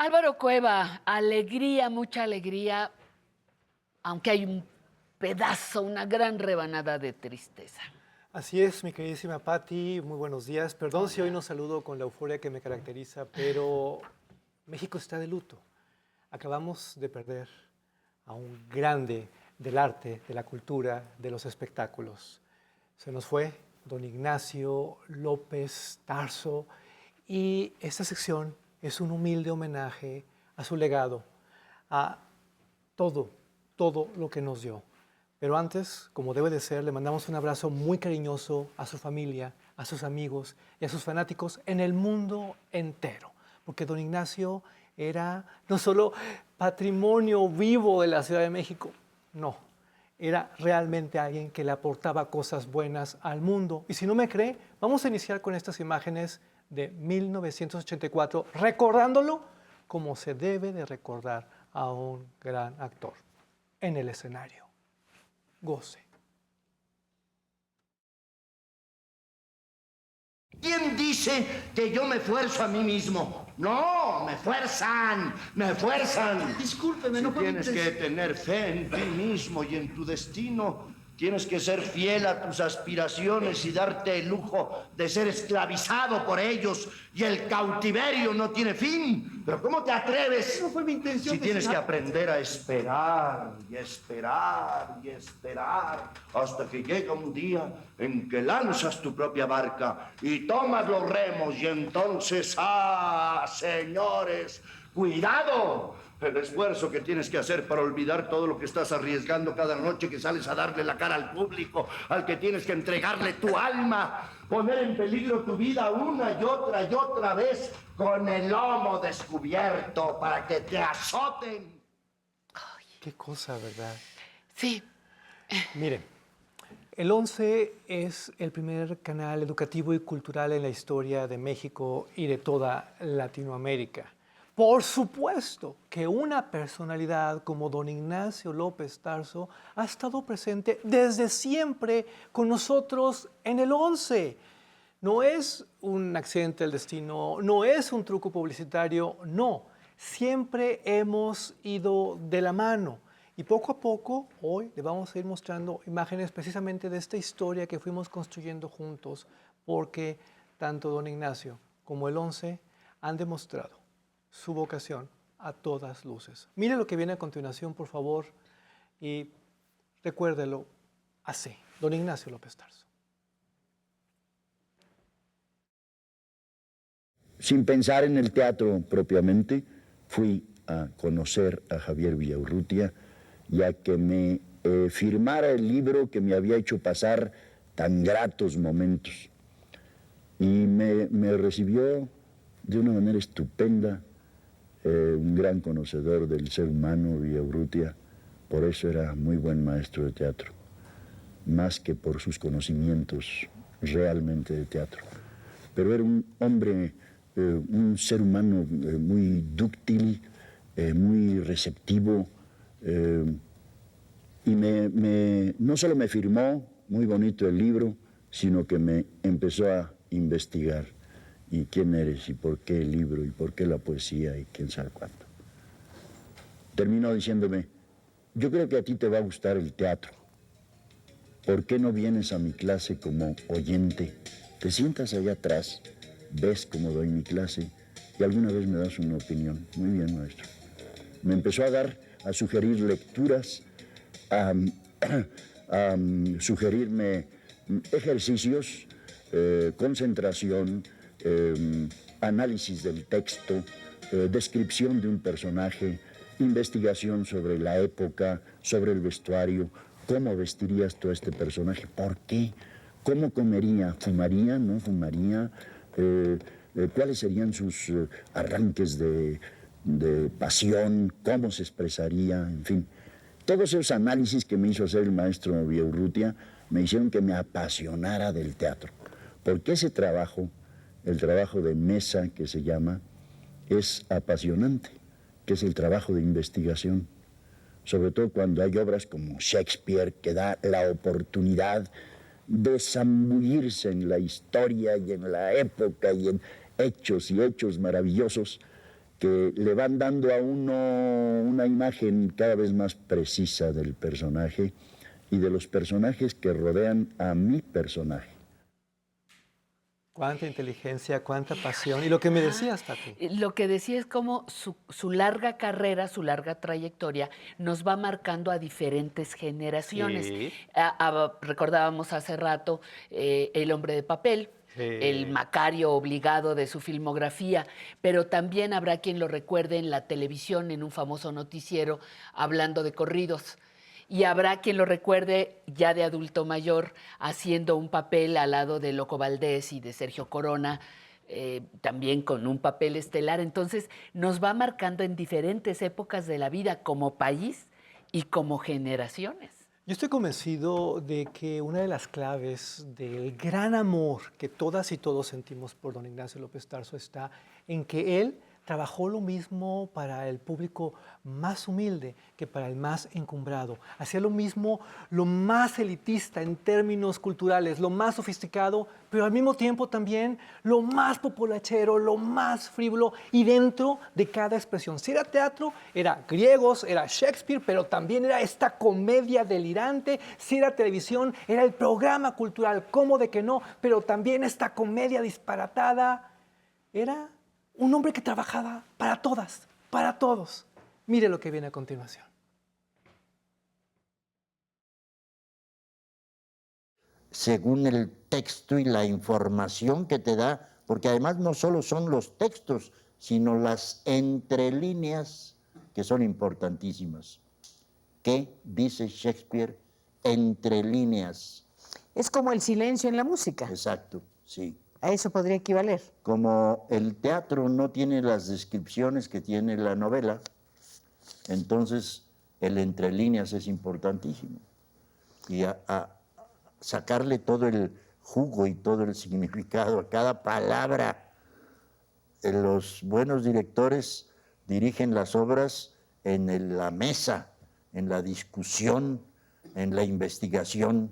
Álvaro Cueva, alegría, mucha alegría, aunque hay un pedazo, una gran rebanada de tristeza. Así es, mi queridísima Patti, muy buenos días. Perdón si hoy no saludo con la euforia que me caracteriza, pero México está de luto. Acabamos de perder a un grande del arte, de la cultura, de los espectáculos. Se nos fue don Ignacio López Tarso y esta sección es un humilde homenaje a su legado, a todo lo que nos dio. Pero antes, como debe de ser, le mandamos un abrazo muy cariñoso a su familia, a sus amigos y a sus fanáticos en el mundo entero. Porque don Ignacio era no solo patrimonio vivo de la Ciudad de México, no, era realmente alguien que le aportaba cosas buenas al mundo. Y si no me cree, vamos a iniciar con estas imágenes de 1984, recordándolo como se debe de recordar a un gran actor en el escenario. Goce. ¿Quién dice que yo me fuerzo a mí mismo? No, me fuerzan, me fuerzan. Discúlpeme, Si no fue mi tienes que tener fe en ti mismo y en tu destino. Tienes que ser fiel a tus aspiraciones y darte el lujo de ser esclavizado por ellos. Y el cautiverio no tiene fin. Pero ¿cómo te atreves? No fue mi intención. Si tienes que aprender a esperar y esperar y esperar hasta que llega un día en que lanzas tu propia barca y tomas los remos y entonces, señores, cuidado. El esfuerzo que tienes que hacer para olvidar todo lo que estás arriesgando cada noche que sales a darle la cara al público, al que tienes que entregarle tu alma, poner en peligro tu vida una y otra vez con el lomo descubierto para que te azoten. Qué cosa, ¿verdad? Sí, Miren, el 11 es el primer canal educativo y cultural en la historia de México y de toda Latinoamérica. Por supuesto que una personalidad como don Ignacio López Tarso ha estado presente desde siempre con nosotros en el 11. No es un accidente del destino, no es un truco publicitario, no. Siempre hemos ido de la mano. Y poco a poco, hoy le vamos a ir mostrando imágenes precisamente de esta historia que fuimos construyendo juntos, porque tanto don Ignacio como el 11 han demostrado su vocación a todas luces. Mire lo que viene a continuación, por favor, y recuérdelo así, don Ignacio López Tarso. Sin pensar en el teatro propiamente, fui a conocer a Javier Villaurrutia y a que me firmara el libro que me había hecho pasar tan gratos momentos. Y me recibió de una manera estupenda, un gran conocedor del ser humano, Villaurrutia. Por eso era muy buen maestro de teatro, más que por sus conocimientos realmente de teatro. Pero era un hombre, un ser humano muy dúctil, muy receptivo, y no solo me firmó muy bonito el libro, sino que me empezó a investigar. ¿Y quién eres? ¿Y por qué el libro? ¿Y por qué la poesía? ¿Y quién sabe cuánto? Terminó diciéndome, yo creo que a ti te va a gustar el teatro. ¿Por qué no vienes a mi clase como oyente? Te sientas allá atrás, ves cómo doy mi clase y alguna vez me das una opinión. Muy bien, maestro. Me empezó a sugerir lecturas, a sugerirme ejercicios, concentración, análisis del texto, descripción de un personaje, investigación sobre la época, sobre el vestuario, cómo vestirías tú a este personaje, por qué, cómo comería, fumaría, no fumaría, cuáles serían sus arranques de pasión, cómo se expresaría, en fin. Todos esos análisis que me hizo hacer el maestro Villaurrutia me hicieron que me apasionara del teatro, porque ese trabajo, el trabajo de mesa que se llama, es apasionante, que es el trabajo de investigación, sobre todo cuando hay obras como Shakespeare, que da la oportunidad de zambullirse en la historia y en la época y en hechos y hechos maravillosos. que le van dando a uno una imagen cada vez más precisa del personaje y de los personajes que rodean a mi personaje. Cuánta inteligencia, cuánta pasión. Y lo que me decías, Pati. Lo que decía es como su larga carrera, su larga trayectoria nos va marcando a diferentes generaciones. Sí. Recordábamos hace rato El hombre de papel, Sí. el Macario obligado de su filmografía, pero también habrá quien lo recuerde en la televisión, en un famoso noticiero, hablando de corridos. Y habrá quien lo recuerde ya de adulto mayor haciendo un papel al lado de Loco Valdés y de Sergio Corona, también con un papel estelar. Entonces nos va marcando en diferentes épocas de la vida como país y como generaciones. Yo estoy convencido de que una de las claves del gran amor que todas y todos sentimos por don Ignacio López Tarso está en que él trabajó lo mismo para el público más humilde que para el más encumbrado. Hacía lo mismo, lo más elitista en términos culturales, lo más sofisticado, pero al mismo tiempo también lo más populachero, lo más frívolo y dentro de cada expresión. Si era teatro, era griegos, era Shakespeare, pero también era esta comedia delirante. Si era televisión, era el programa cultural, ¿cómo de que no? Pero también esta comedia disparatada. Era un hombre que trabajaba para todas, para todos. Mire lo que viene a continuación. Según el texto y la información que te da, porque además no solo son los textos, sino las entrelíneas que son importantísimas. ¿Qué dice Shakespeare entre líneas? Es como el silencio en la música. Exacto, sí. A eso podría equivaler. Como el teatro no tiene las descripciones que tiene la novela, entonces el entre líneas es importantísimo. Y a sacarle todo el jugo y todo el significado a cada palabra. Los buenos directores dirigen las obras en la mesa, en la discusión, en la investigación.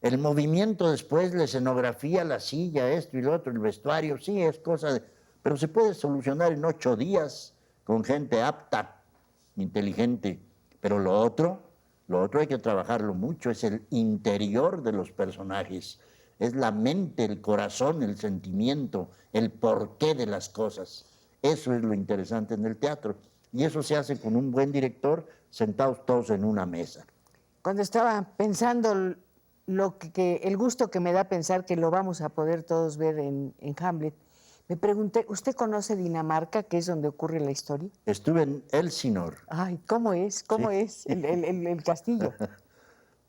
El movimiento después, la escenografía, la silla, esto y lo otro, el vestuario, sí, es cosa de... Pero se puede solucionar en 8 días con gente apta, inteligente. Pero lo otro hay que trabajarlo mucho, es el interior de los personajes. Es la mente, el corazón, el sentimiento, el porqué de las cosas. Eso es lo interesante en el teatro. Y eso se hace con un buen director, sentados todos en una mesa. Cuando estaba pensando el gusto que me da pensar que lo vamos a poder todos ver en Hamlet, me pregunté, ¿usted conoce Dinamarca, que es donde ocurre la historia? Estuve en Elsinor. Ay, ¿cómo es? ¿Cómo Sí. es el castillo?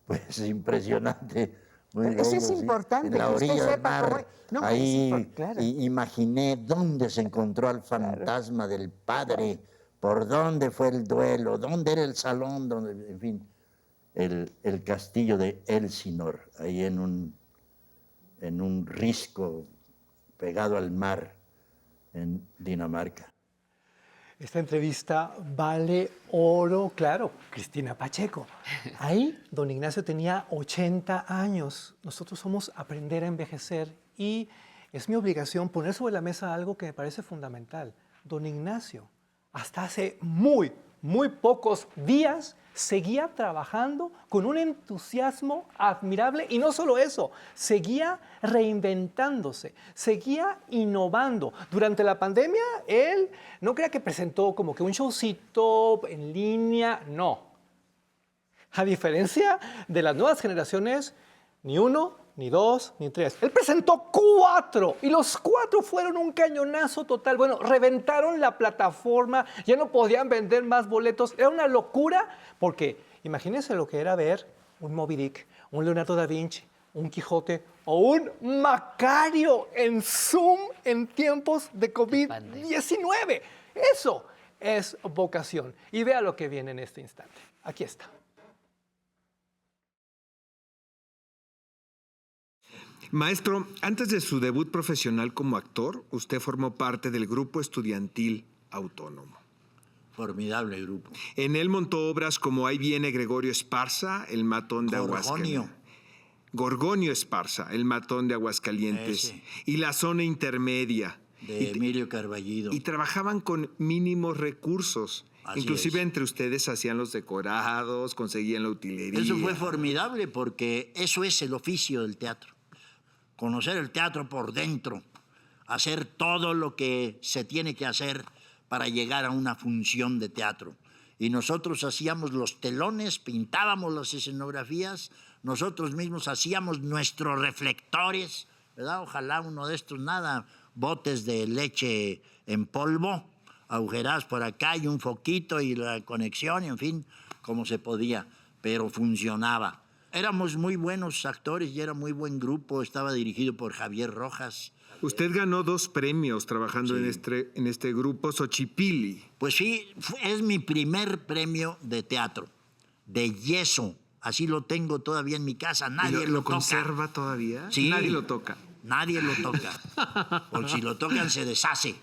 Pues impresionante. Muy Pero eso bello, es sí. importante, En la que usted orilla del sepa mar. cómo es. No, ahí claro. imaginé dónde se encontró al fantasma del padre, por dónde fue el duelo, dónde era el salón, dónde, en fin. El castillo de Elsinor, ahí en un risco pegado al mar en Dinamarca. Esta entrevista vale oro, claro, Cristina Pacheco. Ahí don Ignacio tenía 80 años. Nosotros somos aprender a envejecer y es mi obligación poner sobre la mesa algo que me parece fundamental. Don Ignacio, hasta hace muy pocos días, seguía trabajando con un entusiasmo admirable y no solo eso, seguía reinventándose, seguía innovando. Durante la pandemia, él no crea que presentó como que un showcito en línea, no. A diferencia de las nuevas generaciones, ni 1, ni 2, ni 3. Él presentó 4 y los 4 fueron un cañonazo total. Bueno, reventaron la plataforma, ya no podían vender más boletos. Era una locura porque imagínense lo que era ver un Moby Dick, un Leonardo da Vinci, un Quijote o un Macario en Zoom en tiempos de COVID-19. Eso es vocación. Y vea lo que viene en este instante. Aquí está. Maestro, antes de su debut profesional como actor, usted formó parte del grupo estudiantil Autónomo. Formidable grupo. En él montó obras como Ahí viene Gregorio Esparza, El matón de Aguascalientes. Gorgonio Esparza, El matón de Aguascalientes. Y La zona intermedia. de Emilio Carballido. Y trabajaban con mínimos recursos. Así Inclusive es. entre ustedes hacían los decorados, conseguían la utilería. Eso fue formidable porque eso es el oficio del teatro. Conocer el teatro por dentro, hacer todo lo que se tiene que hacer para llegar a una función de teatro. Y nosotros hacíamos los telones, pintábamos las escenografías, nosotros mismos hacíamos nuestros reflectores, ¿verdad? Ojalá uno de estos, botes de leche en polvo, agujerados por acá y un foquito y la conexión, y en fin, como se podía, pero funcionaba. Éramos muy buenos actores y era muy buen grupo, estaba dirigido por Javier Rojas. Usted ganó 2 premios trabajando en este grupo, Xochipilli. Pues sí, es mi primer premio de teatro, de yeso. Así lo tengo todavía en mi casa, nadie lo toca. ¿Conserva todavía? Sí. Nadie lo toca. Nadie lo toca, porque si lo tocan se deshace.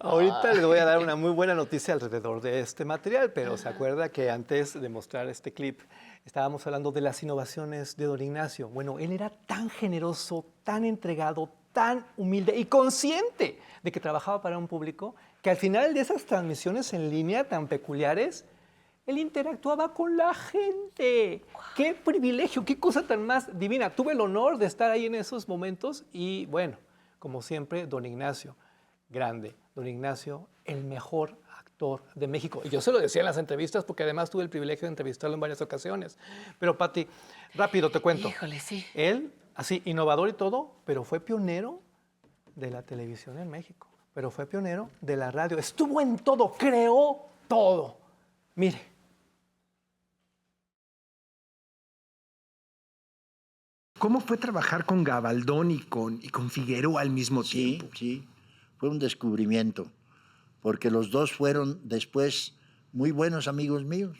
Ahorita les voy a dar una muy buena noticia alrededor de este material, pero se acuerda que antes de mostrar este clip estábamos hablando de las innovaciones de don Ignacio. Bueno, él era tan generoso, tan entregado, tan humilde y consciente de que trabajaba para un público que al final de esas transmisiones en línea tan peculiares, él interactuaba con la gente. ¡Qué privilegio! ¡Qué cosa tan más divina! Tuve el honor de estar ahí en esos momentos y, bueno, como siempre, don Ignacio, grande. Don Ignacio, el mejor actor de México. Y yo se lo decía en las entrevistas porque además tuve el privilegio de entrevistarlo en varias ocasiones. Pero, Pati, rápido te cuento. Híjole, sí. Él, así, innovador y todo, pero fue pionero de la televisión en México. Pero fue pionero de la radio. Estuvo en todo, creó todo. Mire. ¿Cómo fue trabajar con Gabaldón y con Figueroa al mismo tiempo? Sí, fue un descubrimiento, porque los dos fueron después muy buenos amigos míos.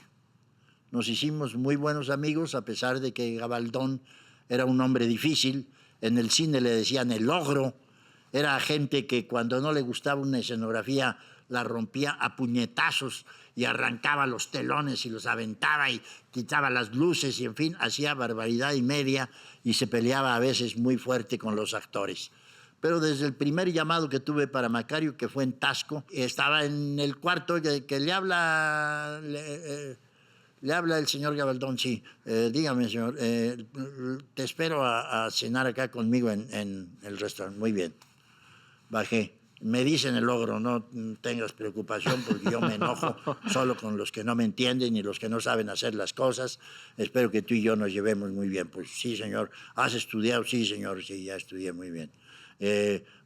Nos hicimos muy buenos amigos, a pesar de que Gabaldón era un hombre difícil. En el cine le decían el ogro. Era gente que cuando no le gustaba una escenografía la rompía a puñetazos y arrancaba los telones y los aventaba y quitaba las luces y, en fin, hacía barbaridad y media y se peleaba a veces muy fuerte con los actores. Pero desde el primer llamado que tuve para Macario, que fue en Tasco, estaba en el cuarto que le habla... Le habla el señor Gabaldón, sí. Dígame, señor, te espero a cenar acá conmigo en el restaurante. Muy bien. Bajé. Me dicen el ogro, no tengas preocupación porque yo me enojo solo con los que no me entienden y los que no saben hacer las cosas. Espero que tú y yo nos llevemos muy bien. Pues sí, señor. ¿Has estudiado? Sí, señor, sí, ya estudié muy bien.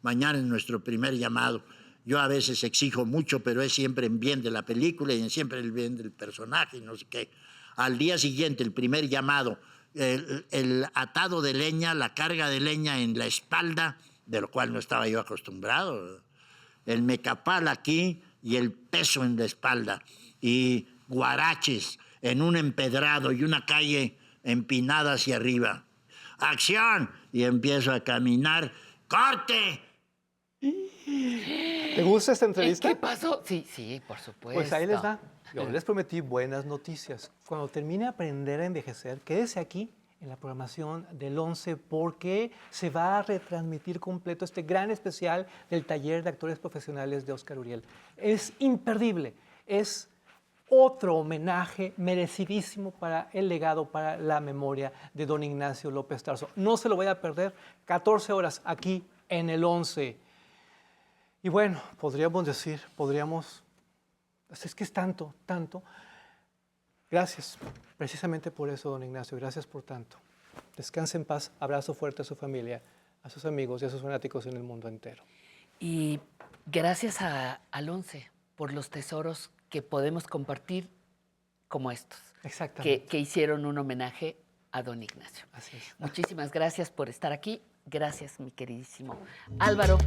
Mañana es nuestro primer llamado. Yo a veces exijo mucho, pero es siempre en bien de la película y en siempre el bien del personaje y no sé qué. Al día siguiente, el primer llamado, el atado de leña, la carga de leña en la espalda, de lo cual no estaba yo acostumbrado. El mecapal aquí y el peso en la espalda. Y guaraches en un empedrado y una calle empinada hacia arriba. ¡Acción! Y empiezo a caminar. ¡Corte! ¿Te gusta esta entrevista? ¿Qué pasó? Sí, por supuesto. Pues ahí les va. Yo les prometí buenas noticias. Cuando termine Aprender a Envejecer, quédese aquí en la programación del 11 porque se va a retransmitir completo este gran especial del taller de actores profesionales de Óscar Uriel. Es imperdible, es otro homenaje merecidísimo para el legado, para la memoria de don Ignacio López Tarso. No se lo vaya a perder, 14 horas aquí en el 11. Y bueno, podríamos decir, es que es tanto. Gracias, precisamente por eso, don Ignacio, gracias por tanto. Descanse en paz, abrazo fuerte a su familia, a sus amigos y a sus fanáticos en el mundo entero. Y gracias al 11 por los tesoros que podemos compartir como estos. Exactamente. Que hicieron un homenaje a don Ignacio. Así es. Muchísimas gracias por estar aquí. Gracias, mi queridísimo Álvaro.